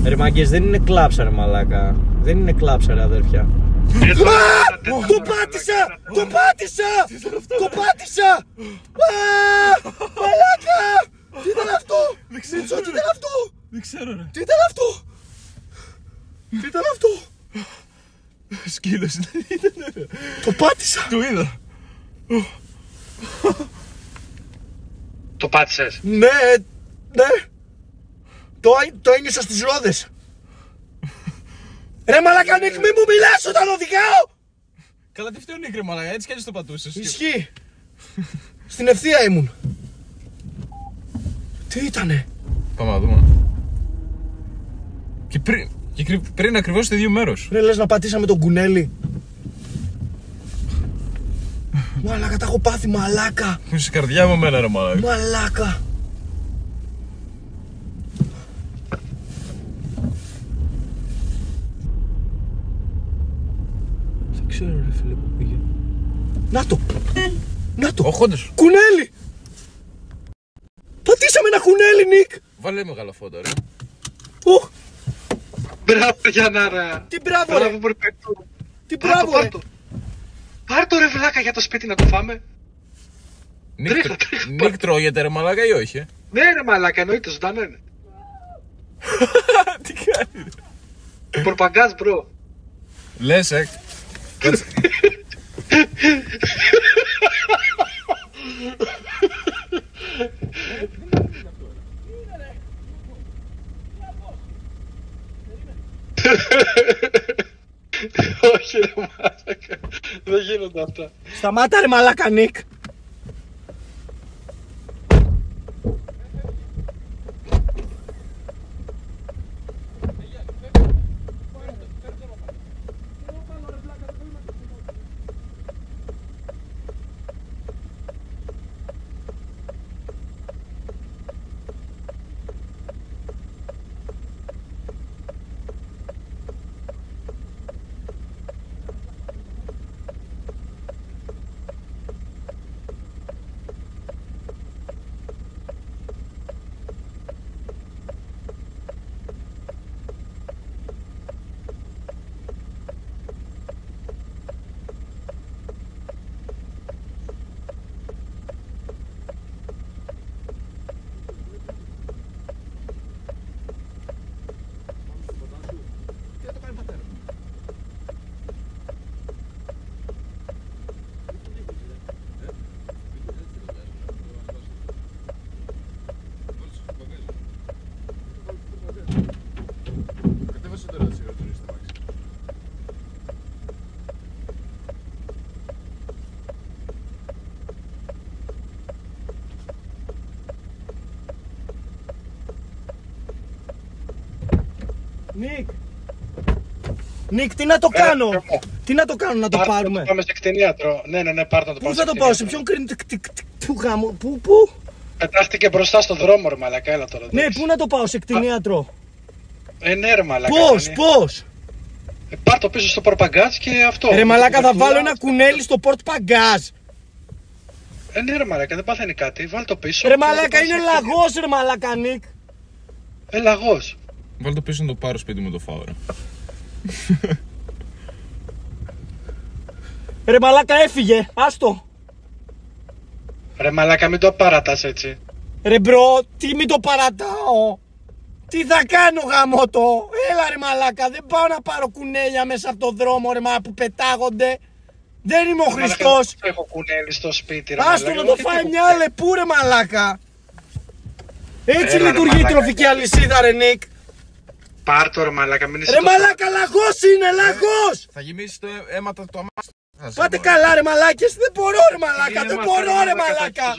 Ρε μάγκες, δεν είναι κλάψα ρε μαλάκα. Δεν είναι κλάψα ρε αδέρφια. Το πάτησα! Το πάτησα! Το πάτησα! Μαλάκα! Τι ήταν αυτό! Δεν ξέρω. Τι ήταν αυτό! Δεν ξέρω ρε. Τι ήταν αυτό! Τι ήταν αυτό! Σκύλος ήταν ρε. Το πάτησα! Το είδα. Το πάτησες? Ναι, ναι. Το ένιωσα στις ρόδες. Ρε μαλάκα Νίκ, μη μου μιλάς όταν οδηγάω! Καλά τι φταίει ο Νίκ ρε μαλάκα, έτσι κι έτσι το πατούσες. Ισχύει. Στην ευθεία ήμουν. Τι ήτανε? Πάμε να δούμε. Και πριν ακριβώς στο ίδιο μέρος. Ρε λες να πατήσαμε τον κουνέλι. Μαλάκα, τα έχω πάθει μαλάκα. Είσαι καρδιά μου εμένα ρε μαλάκα. Μαλάκα. Δεν ξέρω ρε φίλε που πήγε. Να το. Να το. Όχι όντως. Κουνέλι. Πατήσαμε ένα κουνέλι Νίκ. Βάλε μεγάλο φώτο ρε. Οχ. Μπράβο Γιάννα ρε. Τι μπράβο ρε. Τι μπράβο ρε. Πάρ' το ρε βλάκα για το σπίτι να το φάμε. Νίκ τρώγεται ρε μαλάκα ή όχι? Ναι ρε μαλάκα, εννοείται, ζωντανό είναι. Τι κάνει ρε. Πορπαγκάζ μπρο. Λες Όχι ρε μαλάκα, δεν γίνονται αυτά. Σταμάτα ρε μαλάκα Νίκ. Νίκ! Νίκ, τι να το κάνω! Τι να το κάνω, να το πάρουμε! Να πάμε σε κτηνίατρο. Ναι, πάρ' το. Πού θα το πάω, σε ποιον Πού γάμο, πού! Πετάχτηκε μπροστά στο δρόμο, ρε μαλακά, έλα τώρα. Ναι, πού να το πάω, σε κτηνίατρο! Ναι, ρε μαλακά. Πώς! Πάρ' το πίσω στο πορπαγκάζ και αυτό. Ρε μαλακά, θα βάλω ένα κουνέλι στο πορπαγκάζ! Ναι, ρε μαλακά, δεν παθαίνει κάτι. Βάλ το πίσω. Ρε μαλακά, είναι λαγός, ρε μαλακά, Νίκ! Λαγός. Βάλ το πίσω να το πάρω σπίτι μου το φάω ρε. Ρε μαλάκα, έφυγε, άστο. Ρε μαλάκα, μην το παρατάς έτσι. Ρε μπρο, τι μην το παρατάω. Τι θα κάνω γαμώτο. Έλα ρε μαλάκα, δεν πάω να πάρω κουνέλια μέσα από το δρόμο ρε μαλάκα που πετάγονται. Δεν είμαι ο Χριστός. Δεν έχω κουνέλι στο σπίτι ρε άστο μαλάκα. να το φάει μια λεπού ρε μαλάκα. Έτσι λειτουργεί η τροφική αλυσίδα ρε Νίκ. Πάρ' το ρε μαλάκα, μην είσαι. Ρε μαλάκα, λαγός είναι, λαγός. Θα γεμίσει το αίμα το αμάστο. Πάτε καλά ρε μαλάκες, δεν μπορώ ρε μαλάκα, δεν μπορώ ρε μαλάκα.